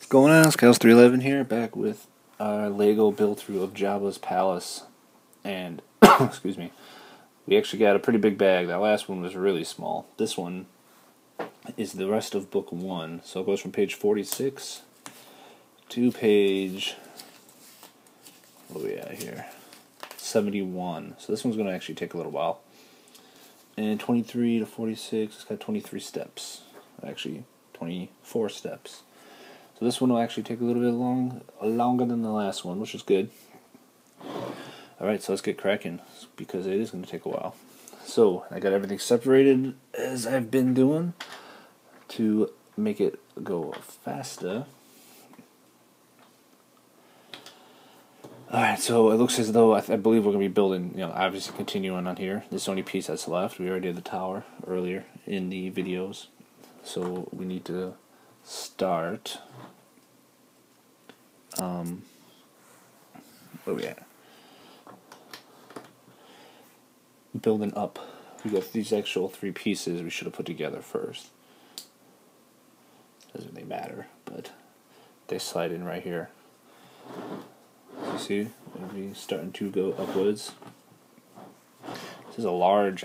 What's going on? Scouse311 here, back with our Lego build-through of Jabba's palace. And, excuse me, we actually got a pretty big bag. That last one was really small. This one is the rest of book 1. So it goes from page 46 to page, what are we at here? 71. So this one's going to actually take a little while. And 23 to 46, it's got 23 steps. Actually, 24 steps. So this one will actually take a little bit longer than the last one, which is good. Alright, so let's get cracking, because it is going to take a while. So, I got everything separated, as I've been doing, to make it go faster. Alright, so it looks as though, I believe we're going to be building, obviously continuing on here. This is the only piece that's left. We already did the tower earlier in the videos. So, we need to start, where are we at? Building up. We got these actual 3 pieces we should have put together first. Doesn't really matter, but they slide in right here. You see, we're starting to go upwards. This is a large,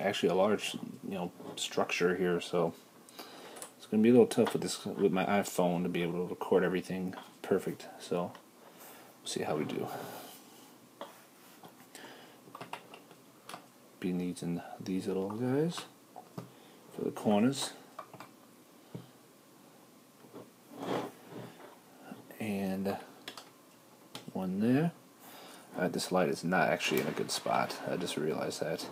structure here, so it's gonna be a little tough with my iPhone to be able to record everything perfect. So we'll see how we do. Be needing these little guys for the corners, and one there. This light is not actually in a good spot. I just realized that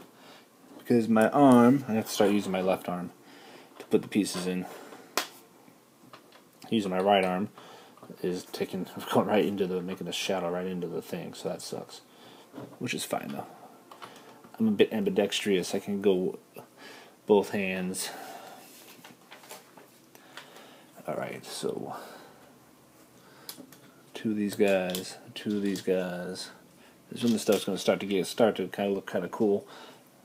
because my arm, I have to start using my left arm to put the pieces in. Using my right arm is going right into making a shadow right into the thing, so that sucks. Which is fine though. I'm a bit ambidextrous. I can go both hands. Alright, so 2 of these guys, 2 of these guys. This is when the stuff's going to start to kind of look kind of cool.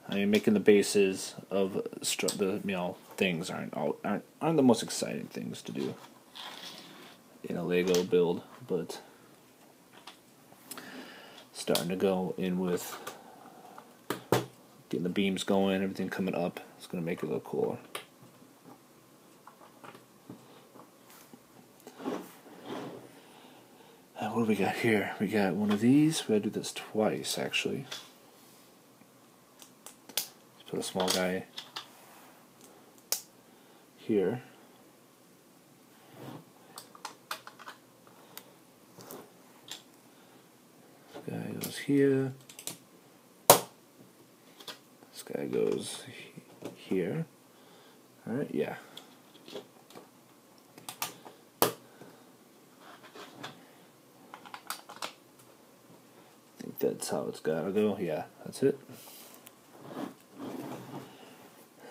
I mean, making the bases of the things aren't the most exciting things to do in a Lego build, but starting to go in with getting the beams going, everything coming up. It's going to make it look cooler. What do we got here? We got one of these. We gotta do this twice, actually. Let's put a small guy here. This guy goes here. This guy goes here. Alright, yeah. That's how it's gotta go. Yeah, that's it.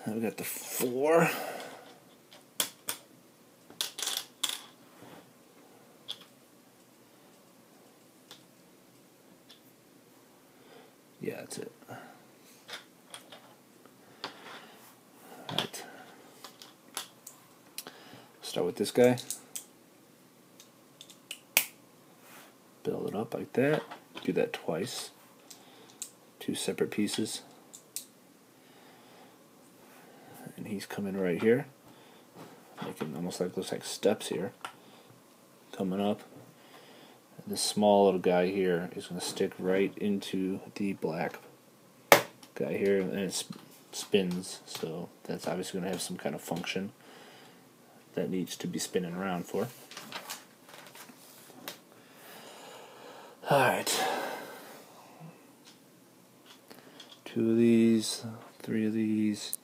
Now we got the 4. Yeah, that's it. Alright. Start with this guy. Build it up like that. Do that twice. 2 separate pieces. And he's coming right here. Making almost looks like steps here. Coming up. And this small little guy here is going to stick right into the black guy here, and it spins. So that's obviously going to have some kind of function that needs to be spinning around for. Alright. 2 of these, 3 of these,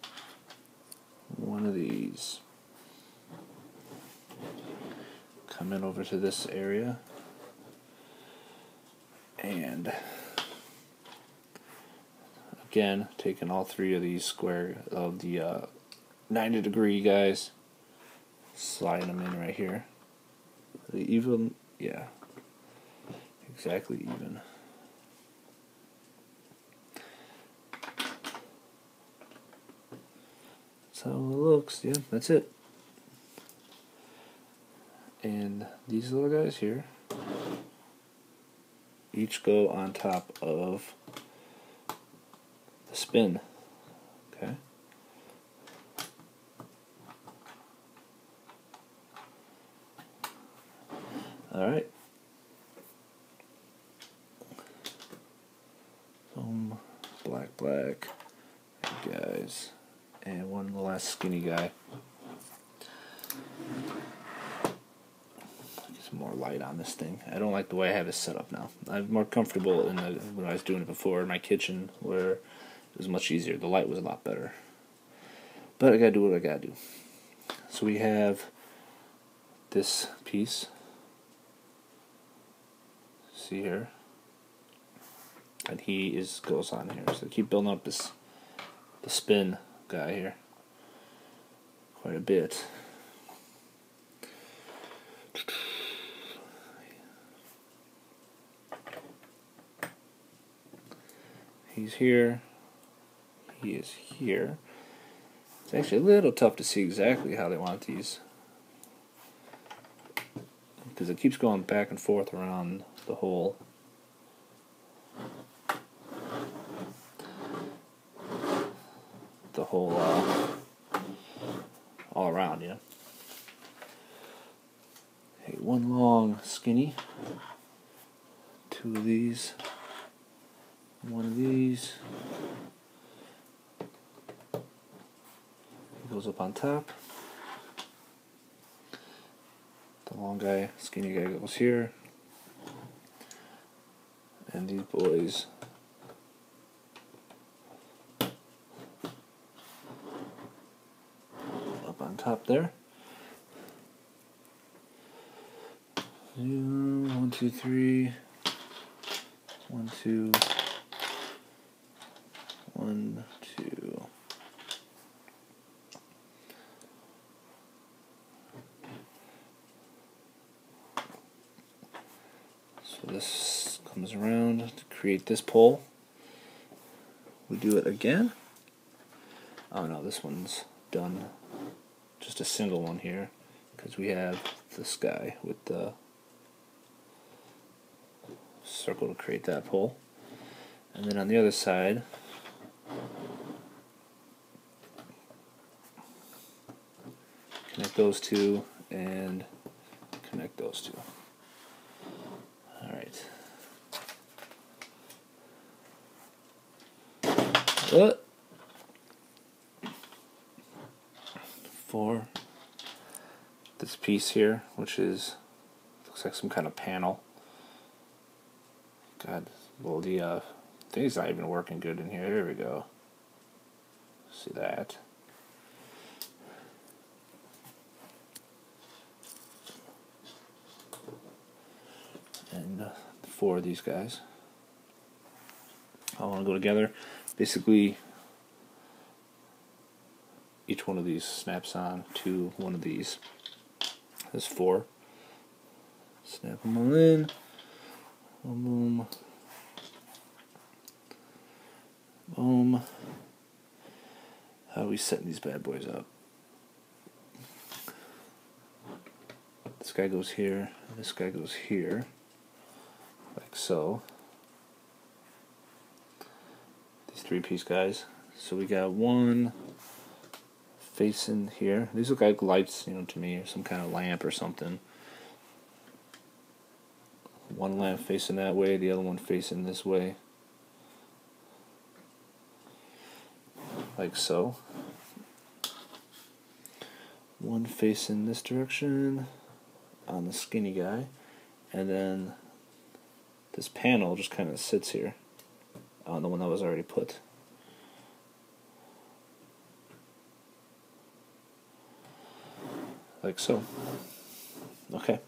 1 of these. Coming over to this area. And again, taking all 3 of these square of the 90-degree guys, sliding them in right here. Even, yeah. Exactly even. That's how it looks. Yeah, that's it. And these little guys here each go on top of the spin. Okay. Alright. Black, black, guys, and one last skinny guy. Get some more light on this thing. I don't like the way I have it set up now. I'm more comfortable in when I was doing it before in my kitchen, where it was much easier. The light was a lot better. But I gotta do what I gotta do. So we have this piece. See here, and he goes on here. So keep building up the spin guy here quite a bit. He's here. He is here. It's actually a little tough to see exactly how they want these, because it keeps going back and forth around the whole all around, you know. Hey, one long skinny, two of these, one of these. It goes up on top. The long guy, skinny guy goes here. And these boys up on top there. 1, 2, 3. 1, 2. 1, 2. So this comes around to create this pole. We do it again. Oh no, this one's done. Just a single one here, because we have this guy with the circle to create that pole. And then on the other side, connect those two and connect those two. Alright. For this piece here, which looks like some kind of panel. God, well, the thing's not even working good in here. There we go. See that? And 4 of these guys all want to go together. Basically, each one of these snaps on to one of these. There's 4. Snap them all in. Boom, boom. Boom. How are we setting these bad boys up? This guy goes here, and this guy goes here, like so. These 3-piece guys. So we got one facing here. These look like lights, you know, to me, or some kind of lamp or something. One lamp facing that way, the other one facing this way, like so. One facing this direction on the skinny guy, and then this panel just kind of sits here on the one that was already put. Like so. Okay.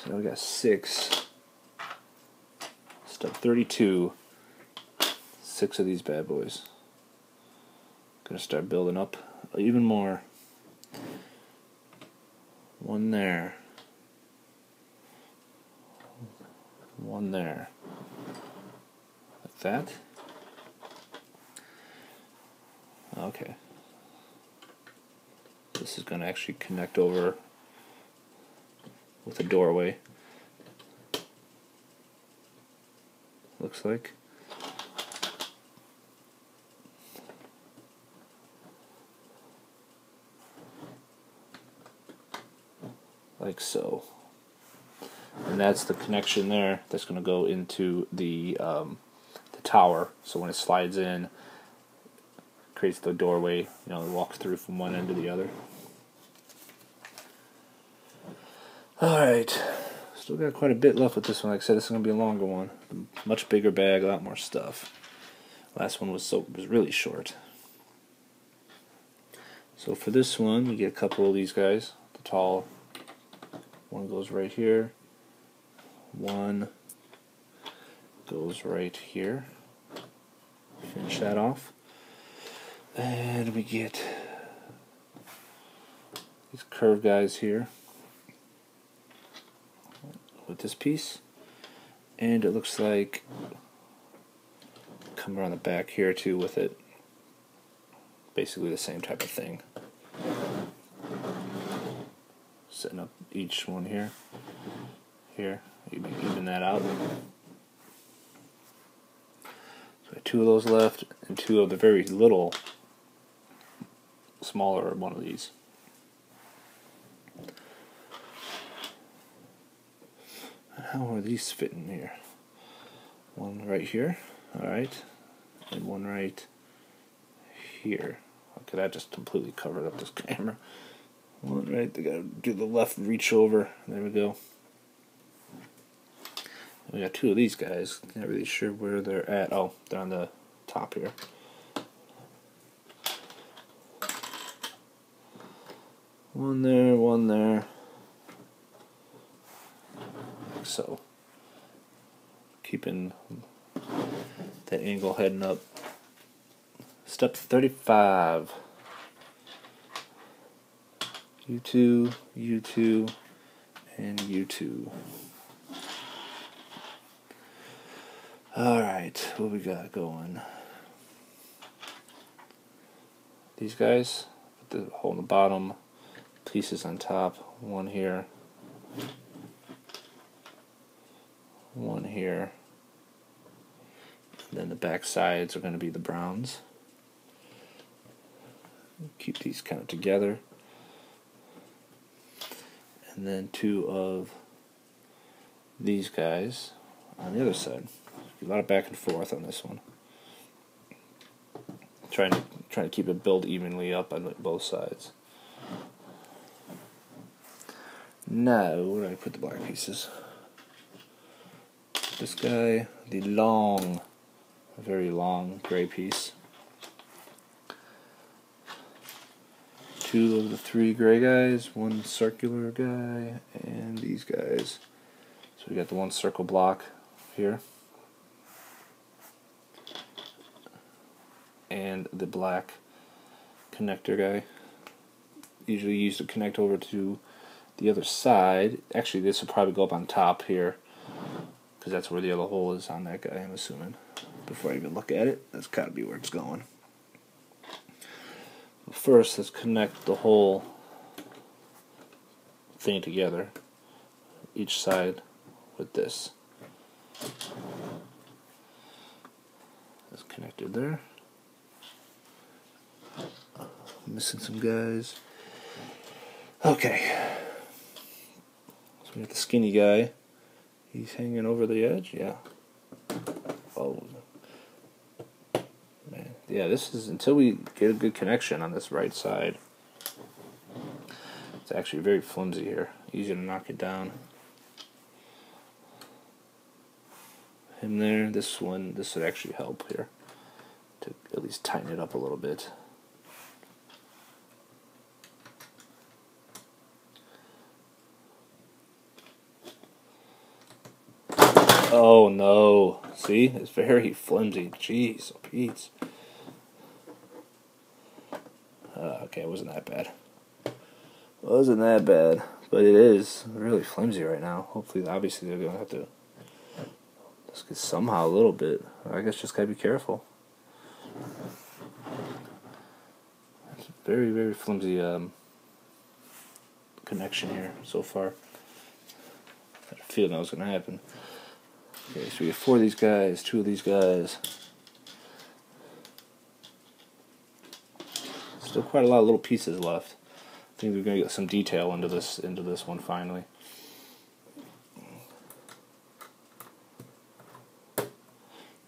So now we got 6. Step 32. 6 of these bad boys. Gonna start building up even more. One there. One there. Like that. Okay. This is going to actually connect over with a doorway. Looks like. Like so. And that's the connection there that's going to go into the tower. So when it slides in, creates the doorway, you know, it walks through from one end to the other. Alright, still got quite a bit left with this one. Like I said, this is going to be a longer one. Much bigger bag, a lot more stuff. Last one was really short. So for this one, you get a couple of these guys. The tall one goes right here. One goes right here. Finish that off. And we get these curved guys here with this piece. And it looks like come around the back here too with it. Basically the same type of thing. Setting up each one here. Here. Even that out. So I have two of those left, and two of the very little, smaller one of these. How are these fitting here? One right here, alright, and one right here. Okay, that just completely covered up this camera. One right, they gotta do the left reach over. There we go. We got two of these guys. Not really sure where they're at. Oh, they're on the top here. One there, one there. Like so. Keeping that angle heading up. Step 35. U2, U2, and U2. Alright, what we got going? These guys, put the hole in the bottom, pieces on top, one here, one here, and then the back sides are going to be the browns. Keep these kind of together. And then two of these guys on the other side. A lot of back and forth on this one. Trying to keep it built evenly up on both sides. Now, where do I put the black pieces? This guy, the long, very long gray piece. Two of the three gray guys, one circular guy, and these guys. So we got the one circle block here. And the black connector guy. Usually used to connect over to the other side. Actually, this will probably go up on top here, because that's where the other hole is on that guy, I'm assuming. Before I even look at it, that's got to be where it's going. First, let's connect the whole thing together, each side with this. That's connected there. Missing some guys. Okay. So we got the skinny guy. He's hanging over the edge. Yeah. Oh. Man. Yeah, this is until we get a good connection on this right side. It's actually very flimsy here. Easy to knock it down. Him there. This one. This would actually help here to at least tighten it up a little bit. Oh no. See? It's very flimsy. Jeez, oh Pete. Okay, it wasn't that bad. Wasn't that bad. But it is really flimsy right now. Hopefully, obviously, they're going to have to just get somehow a little bit. I guess just got to be careful. It's a very, very flimsy connection here so far. feeling that was going to happen. Okay, so we have 4 of these guys, 2 of these guys. Still quite a lot of little pieces left. I think we're going to get some detail into this one finally.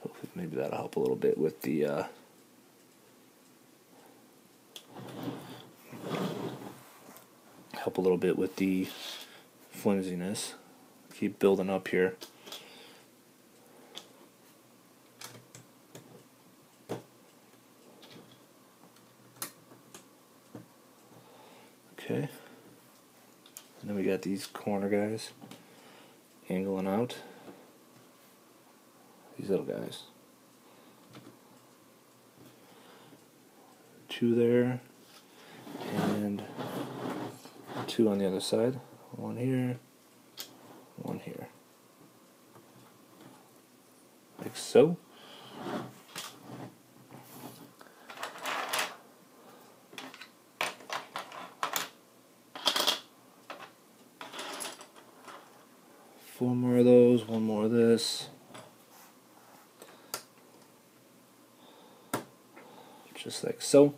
Hopefully, maybe that'll help a little bit with the flimsiness. Keep building up here. Okay. And then we got these corner guys angling out. These little guys. 2 there. And 2 on the other side. 1 here. 1 here. Like so. Four more of those, 1 more of this. Just like so.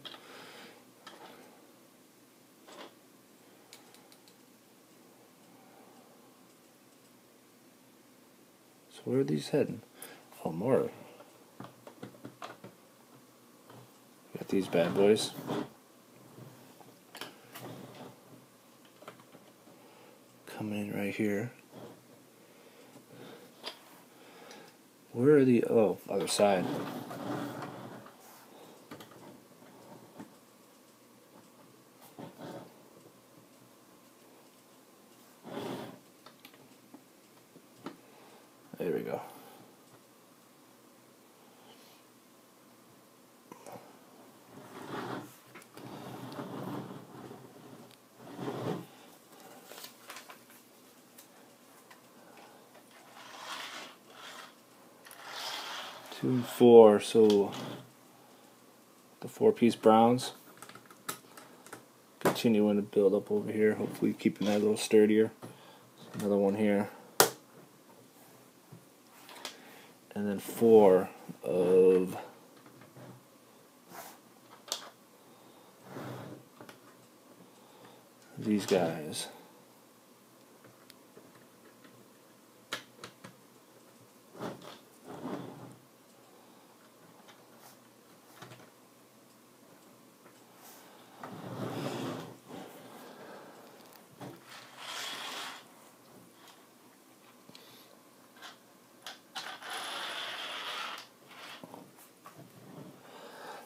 So where are these heading? Oh, more. Got these bad boys. Coming in right here. Where are the, oh, other side. There we go. Two and 4, so the 4-piece browns. Continuing to build up over here, hopefully keeping that a little sturdier. Another one here. And then 4 of these guys.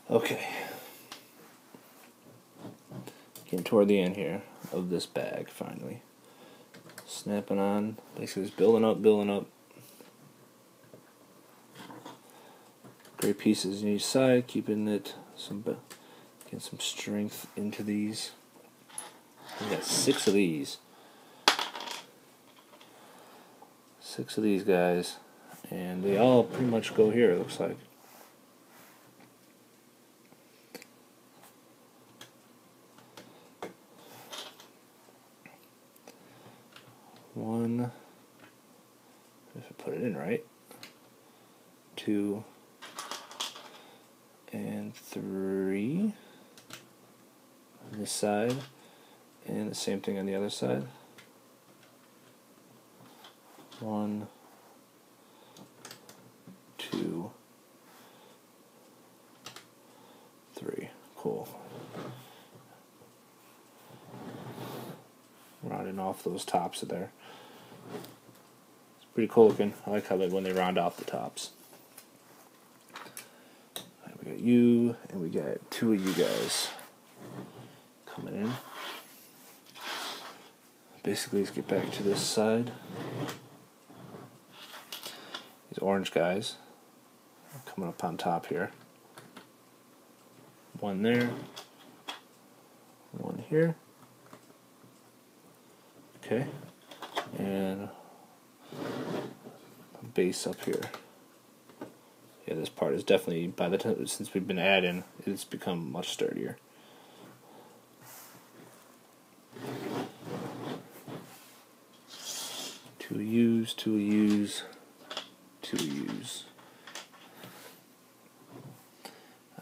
Okay, getting toward the end here of this bag finally. Snapping on, basically just building up. Great pieces on each side, keeping it getting some strength into these. We got 6 of these. 6 of these guys, and they all pretty much go here, it looks like. One, if I put it in right, 2, and 3 on this side, and the same thing on the other side. 1, 2, 3. Cool. Rounding off those tops of there. It's pretty cool looking. I like how when they round off the tops. Right, we got you, and we got 2 of you guys coming in. Basically, let's get back to this side. These orange guys coming up on top here. 1 there. 1 here. Okay, and a base up here. Yeah, this part is definitely, by the time since we've been adding, it's become much sturdier. Two U's, two U's, two U's.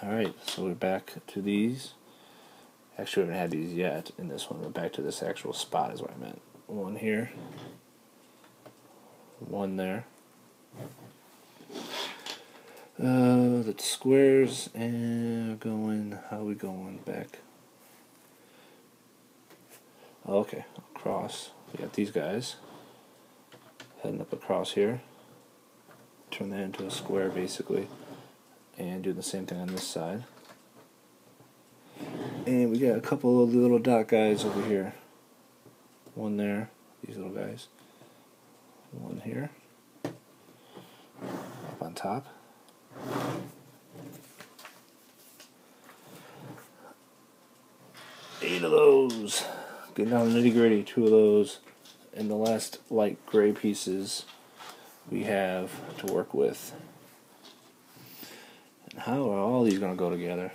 Alright, so we're back to these. Actually, we haven't had these yet in this one. We're back to this actual spot is what I meant. One here. One there. The squares, and how are we going back? Oh, okay, across. We got these guys heading up across here. Turn that into a square basically, and do the same thing on this side. And we got a couple of the little dot guys over here. One there, these little guys. One here, up on top. Eight of those. Getting down to the nitty gritty, two of those. And the last light gray pieces we have to work with. And how are all these going to go together?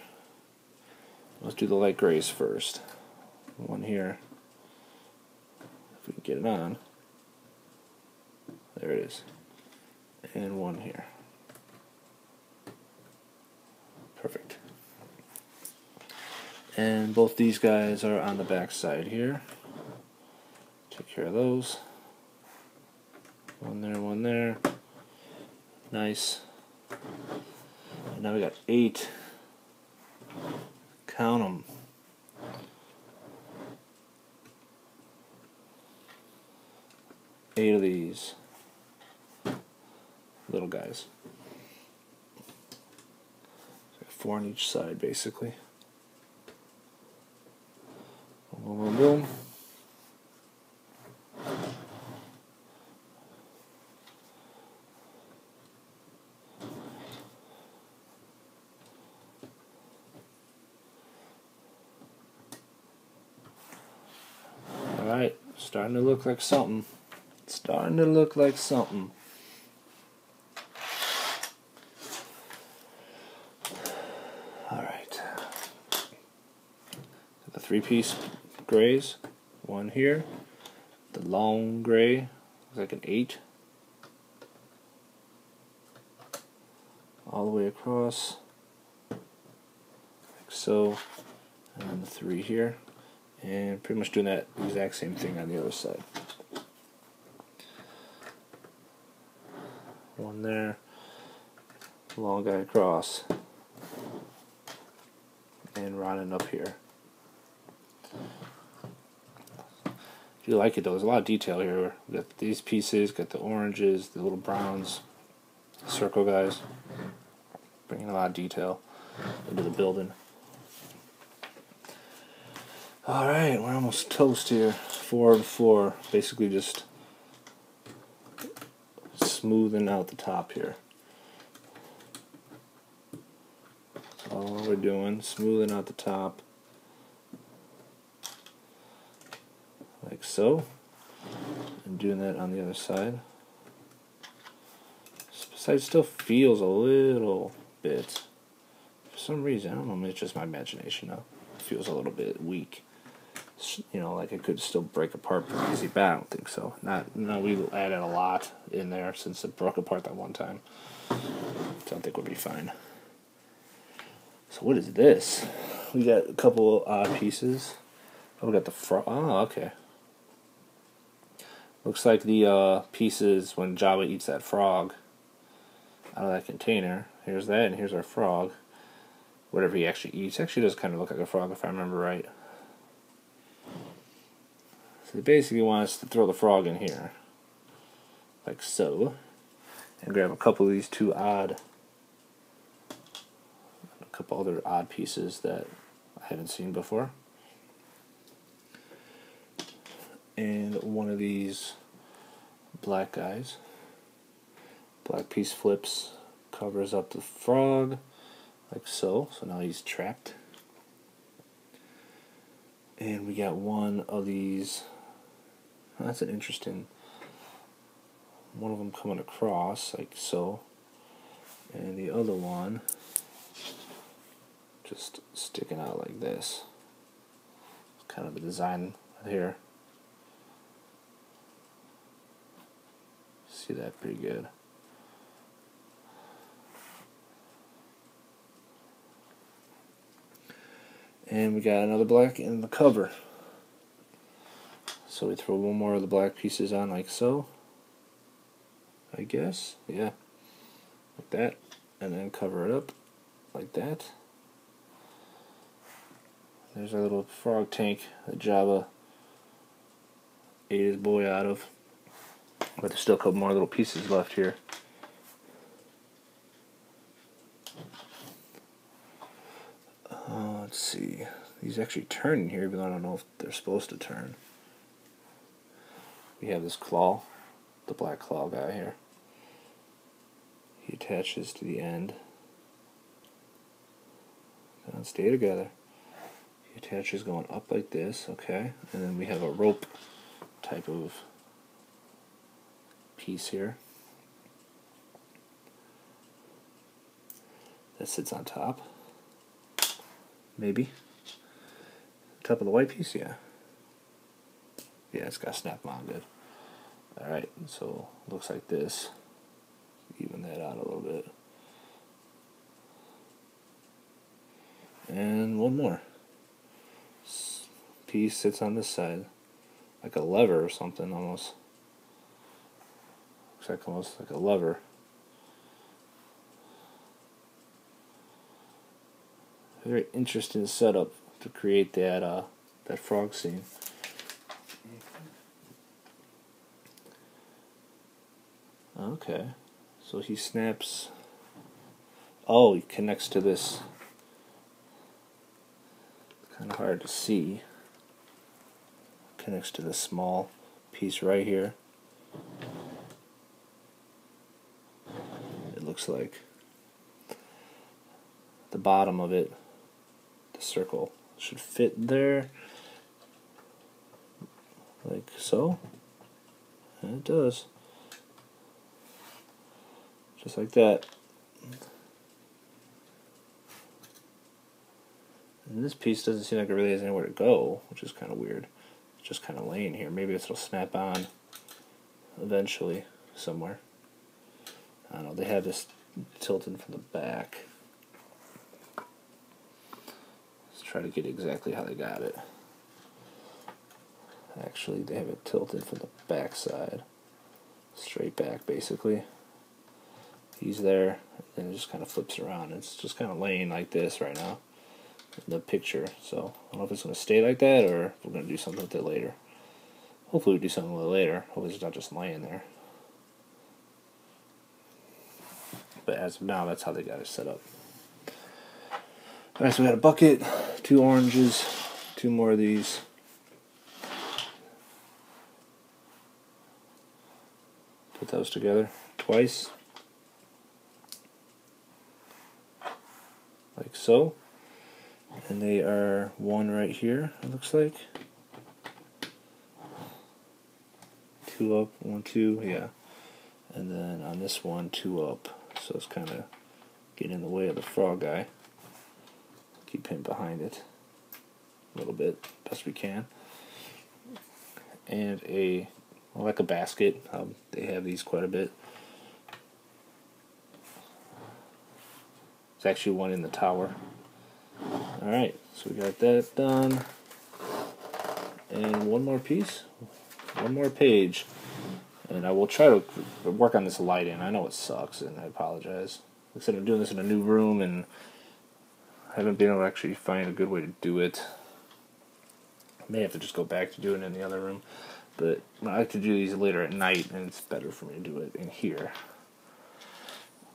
Let's do the light grays first. One here. If we can get it on. There it is. And one here. Perfect. And both these guys are on the back side here. Take care of those. One there, one there. Nice. And now we got 8. Count them. Eight of these little guys. So 4 on each side, basically. Boom, boom, boom. Alright, starting to look like something. Starting to look like something. Alright. The 3-piece grays. One here. The long gray. Looks like an 8. All the way across. Like so. And then the 3 here. And pretty much doing that exact same thing on the other side. One there, long guy across, and running up here. If you like it though, there's a lot of detail here. We got these pieces, got the oranges, the little browns, the circle guys, bringing a lot of detail into the building. Alright, we're almost toast here. 4 of 4, basically just smoothing out the top here. That's all we're doing, smoothing out the top. Like so. And doing that on the other side. This side still feels a little bit, for some reason, I don't know, maybe it's just my imagination now. It feels a little bit weak. You know, like it could still break apart pretty easy, but I don't think so. No, we added a lot in there since it broke apart that one time. So I think we'll be fine. So what is this? We got a couple odd pieces. Oh, we got the frog. Oh, okay. Looks like the pieces when Jabba eats that frog out of that container. Here's that, and here's our frog. Whatever he actually eats. Actually does kind of look like a frog if I remember right. They basically want us to throw the frog in here, like so, and grab a couple of these a couple other odd pieces that I haven't seen before, and one of these black guys. Black piece flips, covers up the frog, like so. So now he's trapped, and we got one of these. That's an interesting one of them coming across like so, and the other one just sticking out like this. It's kind of the design here. See that pretty good. And we got another black in the cover. So we throw one more of the black pieces on like so. I guess, yeah. Like that. And then cover it up like that. There's our little frog tank that Jabba ate his boy out of. But there's still a couple more little pieces left here. Let's see. These actually turn in here, even though I don't know if they're supposed to turn. We have this claw, the black claw guy here. He attaches to the end. Don't stay together. He attaches going up like this, okay? And then we have a rope type of piece here that sits on top. Maybe. Top of the white piece, yeah. Yeah, it's got snap on good. Alright, so looks like this. Even that out a little bit. And one more. Piece sits on this side. Like a lever or something almost. Looks like almost like a lever. Very interesting setup to create that that frog scene. Okay, so he snaps. Oh, he connects to this. It's kind of hard to see. Connects to this small piece right here. It looks like the bottom of it. The circle should fit there, like so, and it does, just like that. And this piece doesn't seem like it really has anywhere to go, which is kind of weird. It's just kind of laying here. Maybe this will snap on eventually somewhere. I don't know, they have this tilted from the back. Try to get exactly how they got it. Actually, they have it tilted from the back side, straight back basically. He's there, and it just kind of flips around. It's just kind of laying like this right now in the picture. So I don't know if it's going to stay like that or if we're going to do something with it later. Hopefully we do something with it later. Hopefully it's not just laying there. But as of now, that's how they got it set up. Alright, so we got a bucket, 2 oranges, 2 more of these. Put those together twice. Like so. And they are 1 right here, it looks like. 2 up, 1, 2, yeah. And then on this one, 2 up. So it's kind of getting in the way of the frog guy. Keep him behind it a little bit, best we can. And like a basket. They have these quite a bit. There's actually one in the tower. Alright, so we got that done. And one more piece, one more page. And I will try to work on this lighting. I know it sucks, and I apologize. Like I said, I'm doing this in a new room, and I haven't been able to actually find a good way to do it. I may have to just go back to doing it in the other room. But I like to do these later at night, and it's better for me to do it in here.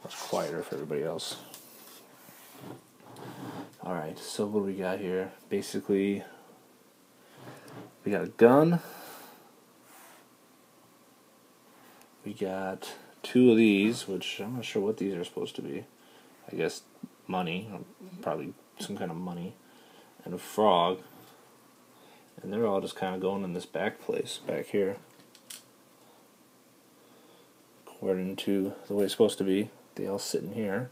It's quieter for everybody else. Alright, so what do we got here? Basically, we got a gun. We got 2 of these, which I'm not sure what these are supposed to be. I guess money, probably some kind of money, and a frog. And they're all just kind of going in this back place, back here. According to the way it's supposed to be. They all sit in here.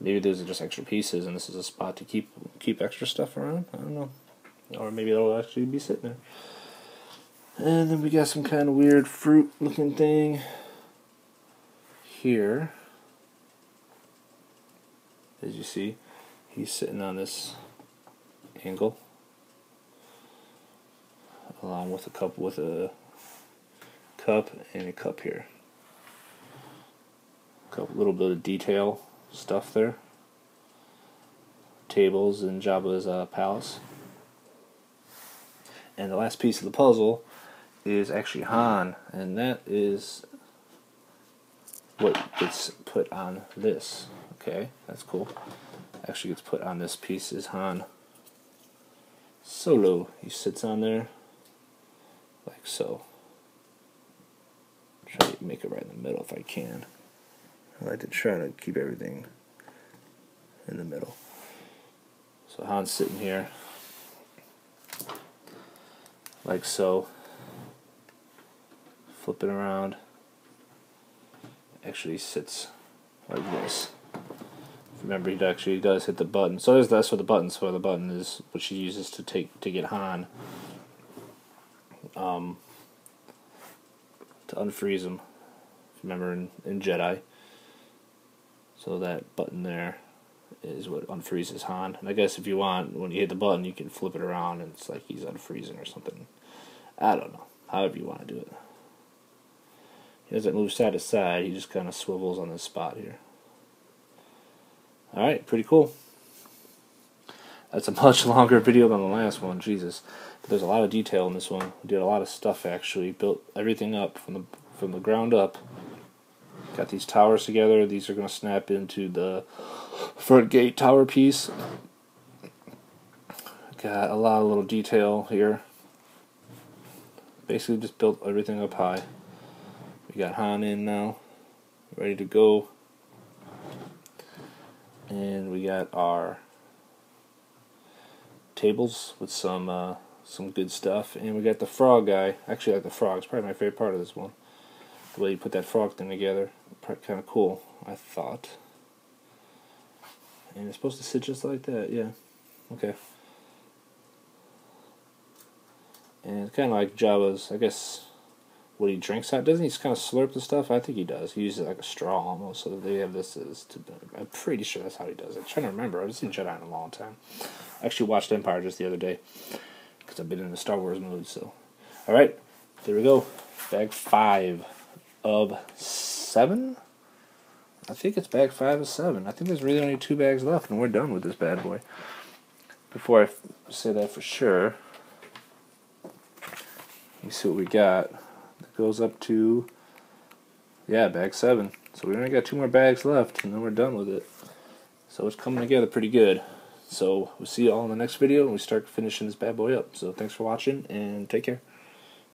Maybe those are just extra pieces and this is a spot to keep extra stuff around. I don't know. Or maybe it'll actually be sitting there. And then we got some kind of weird fruit looking thing here. As you see, he's sitting on this angle, along with a cup and a cup here. A little bit of detail stuff there. Tables in Jabba's palace. And the last piece of the puzzle is actually Han, and that is what gets put on this. Okay, that's cool. Actually gets put on this piece is Han Solo. He sits on there like so. Try to make it right in the middle if I can. I like to try to keep everything in the middle. So Han's sitting here like so. Flip it around. Actually sits like this. Remember, he actually does hit the button. So that's what the button's for. The button is what she uses to get Han to unfreeze him. Remember in Jedi. So that button there is what unfreezes Han. And I guess if you want, when you hit the button, you can flip it around and it's like he's unfreezing or something. I don't know. However you want to do it. He doesn't move side to side. He just kind of swivels on this spot here. Alright, pretty cool. That's a much longer video than the last one, Jesus. But there's a lot of detail in this one. We did a lot of stuff actually. Built everything up from the ground up. Got these towers together. These are going to snap into the front gate tower piece. Got a lot of little detail here. Basically just built everything up high. We got Han in now. Ready to go. And we got our tables with some good stuff. And we got the frog guy. Actually, I like the frog. It's probably my favorite part of this one. The way you put that frog thing together. Kind of cool, I thought. And it's supposed to sit just like that, yeah. Okay. And it's kind of like Jabba's, I guess, what he drinks out. Doesn't he just kind of slurp the stuff? I think he does. He uses it like a straw almost, so that they have this I'm pretty sure that's how he does it. I'm trying to remember. I haven't seen Jedi in a long time. I actually watched Empire just the other day, because I've been in the Star Wars mood, so. Alright, there we go. Bag 5 of 7? I think it's bag 5 of 7. I think there's really only 2 bags left, and we're done with this bad boy. Before I say that for sure, you see what we got. It goes up to, yeah, bag 7. So we only got 2 more bags left, and then we're done with it. So it's coming together pretty good. So we'll see you all in the next video, and we start finishing this bad boy up. So thanks for watching, and take care.